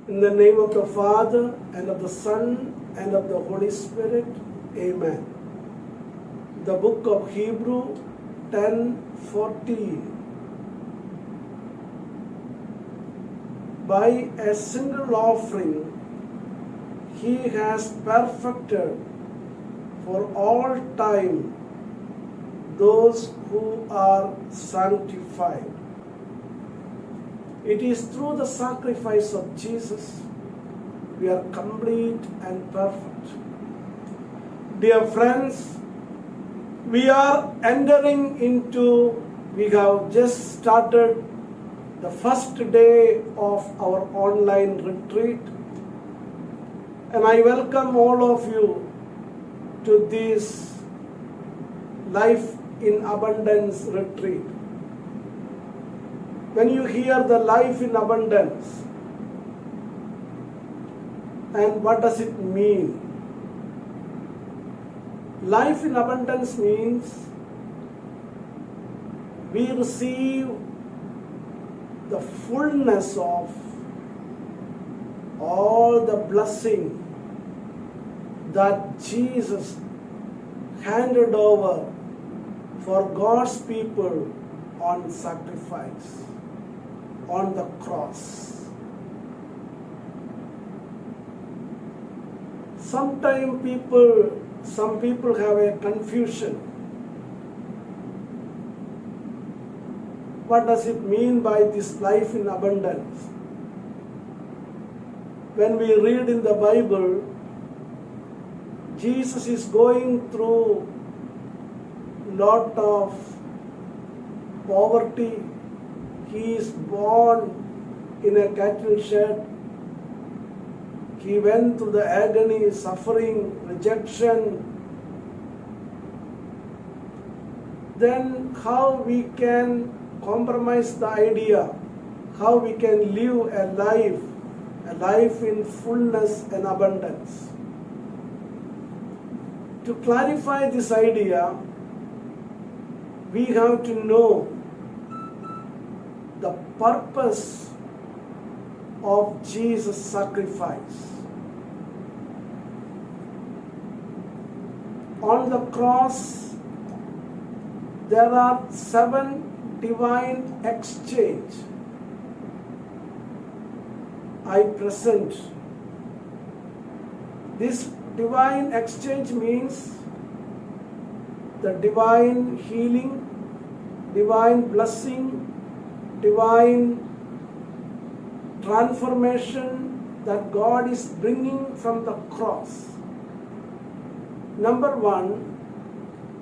In the name of the Father, and of the Son, and of the Holy Spirit, Amen. The book of Hebrew 10:14. By a single offering, He has perfected for all time those who are sanctified. It is through the sacrifice of Jesus we are complete and perfect. Dear friends, we have just started the first day of our online retreat, and I welcome all of you to this Life in Abundance retreat. When you hear the life in abundance, and what does it mean? Life in abundance means we receive the fullness of all the blessing that Jesus handed over for God's people on sacrifice, on the cross. Sometimes some people have a confusion. What does it mean by this life in abundance? When we read in the Bible, Jesus is going through lot of poverty. He is born in a cattle shed. He went through the agony, suffering, rejection. Then how we can compromise the idea, how we can live a life in fullness and abundance. To clarify this idea, we have to know the purpose of Jesus' sacrifice. On the cross, there are 7 divine exchange. I present. This divine exchange means the divine healing, divine blessing, divine transformation that God is bringing from the cross. Number 1,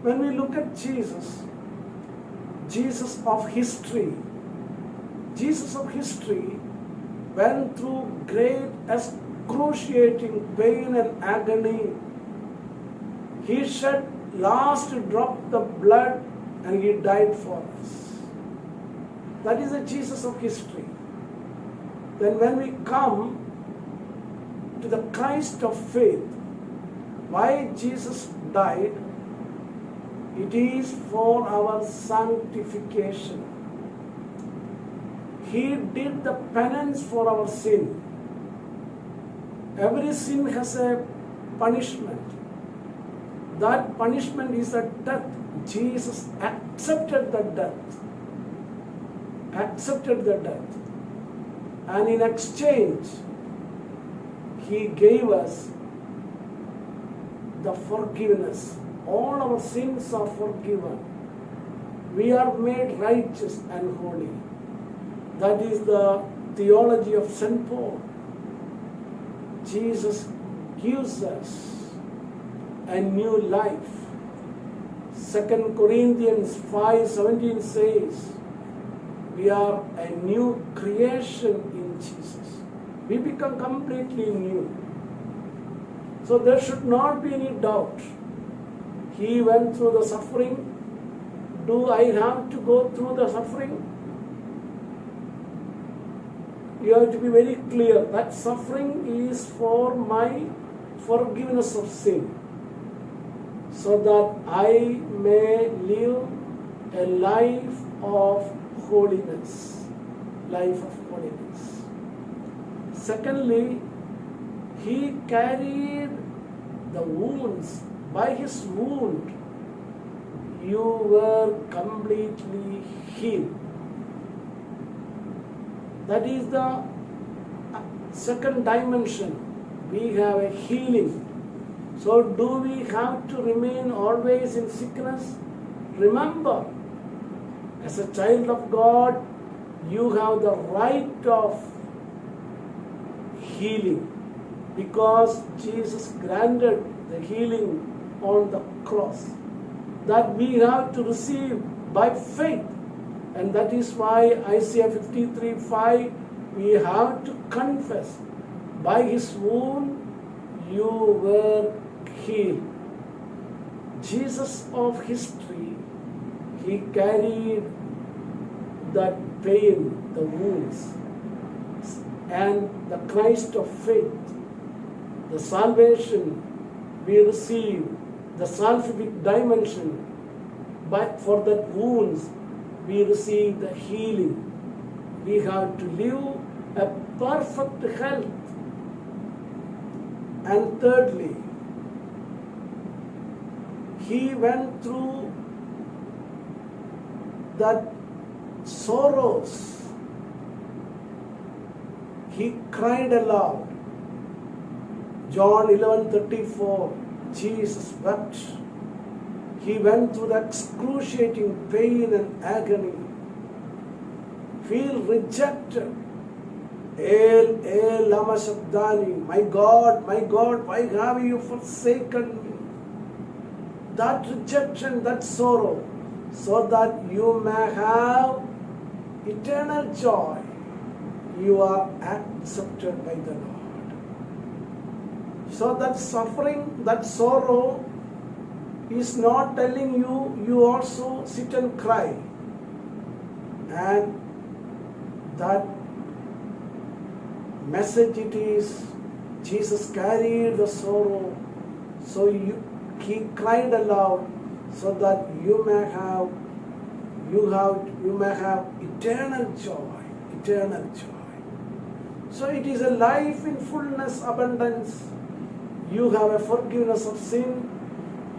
when we look at Jesus of history went through great excruciating pain and agony. He shed last drop of blood and He died for us. That is the Jesus of history. Then when we come to the Christ of faith, why Jesus died, it is for our sanctification. He did the penance for our sin. Every sin has a punishment. That punishment is a death. Jesus accepted the death. And in exchange, He gave us the forgiveness. All our sins are forgiven. We are made righteous and holy. That is the theology of St. Paul. Jesus gives us a new life. 2 Corinthians 5:17 says, we are a new creation in Jesus. We become completely new. So there should not be any doubt. He went through the suffering. Do I have to go through the suffering? You have to be very clear that suffering is for my forgiveness of sin, so that I may live a life of holiness. Secondly, he carried the wounds. By his wound, you were completely healed. That is the second dimension. We have a healing. So do we have to remain always in sickness? Remember, as a child of God, you have the right of healing because Jesus granted the healing on the cross that we have to receive by faith. And that is why Isaiah 53:5, we have to confess, by his wound you were healed. Jesus of history, he carried that pain, the wounds, and the Christ of faith, the salvation we receive, the salvific dimension, but for that wounds we receive the healing. We have to live a perfect health. And thirdly, he went through that sorrows. He cried aloud. John 11:34, Jesus wept. He went through the excruciating pain and agony. Feel rejected. El, El, lama sabdani. My God, why have you forsaken me? That rejection, that sorrow, so that you may have eternal joy. You are accepted by the Lord. So that suffering, that sorrow is not telling you, you also sit and cry. And that message it is, Jesus carried the sorrow, so he cried aloud, so that you may have eternal joy, eternal joy. So it is a life in fullness, abundance. You have a forgiveness of sin.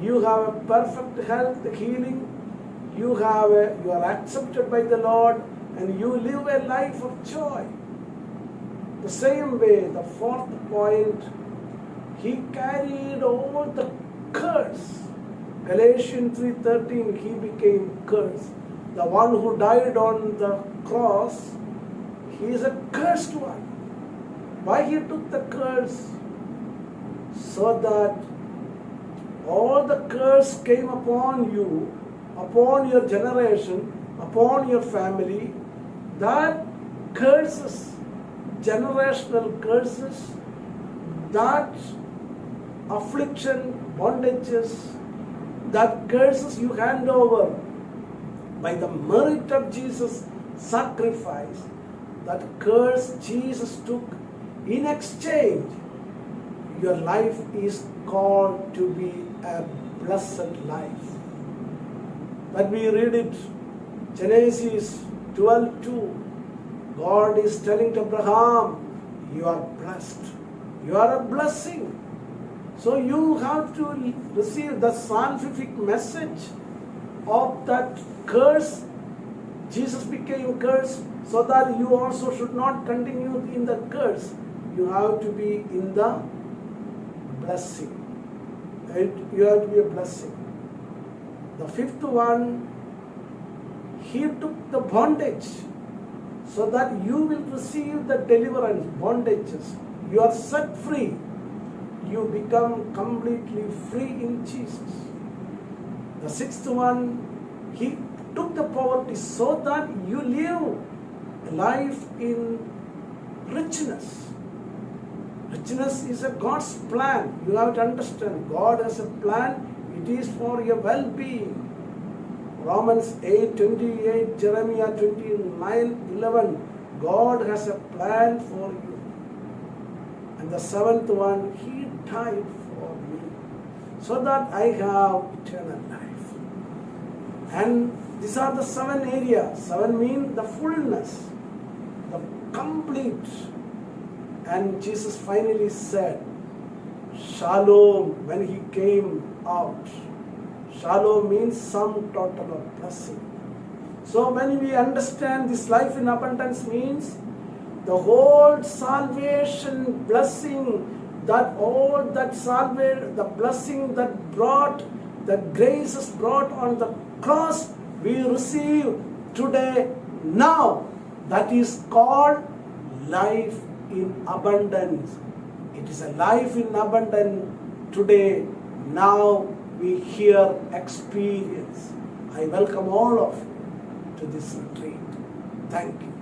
You have a perfect health, healing. You are accepted by the Lord, and you live a life of joy. The same way, the fourth point, he carried all the curse. Galatians 3:13, he became cursed. The one who died on the cross, he is a cursed one. Why he took the curse? So that all the curse came upon you, upon your generation, upon your family. That curses, generational curses, that affliction, bondages, that curses you hand over by the merit of Jesus' sacrifice, that curse Jesus took in exchange. Your life is called to be a blessed life. When we read it, Genesis 12:2, God is telling to Abraham, you are blessed. You are a blessing. So you have to receive the salvific message of that curse. Jesus became cursed so that you also should not continue in the curse. You have to be in the blessing. You have to be a blessing. The fifth one, he took the bondage so that you will receive the deliverance, bondages. You are set free. You become completely free in Jesus. The sixth one, he took the poverty so that you live a life in richness. Richness is a God's plan. You have to understand, God has a plan. It is for your well-being. Romans 8:28, Jeremiah 29:11. God has a plan for you. And the seventh one, he died for me so that I have eternal life. And these are the 7 areas. 7 mean the fullness, the complete And Jesus finally said, Shalom, when he came out. Shalom means sum total of blessing. So when we understand this life in abundance means the whole salvation blessing, that all that salvation, the blessing that brought, the graces brought on the cross, we receive today, now. That is called life in abundance. It is a life in abundance today, now we hear experience. I welcome all of you to this retreat. Thank you.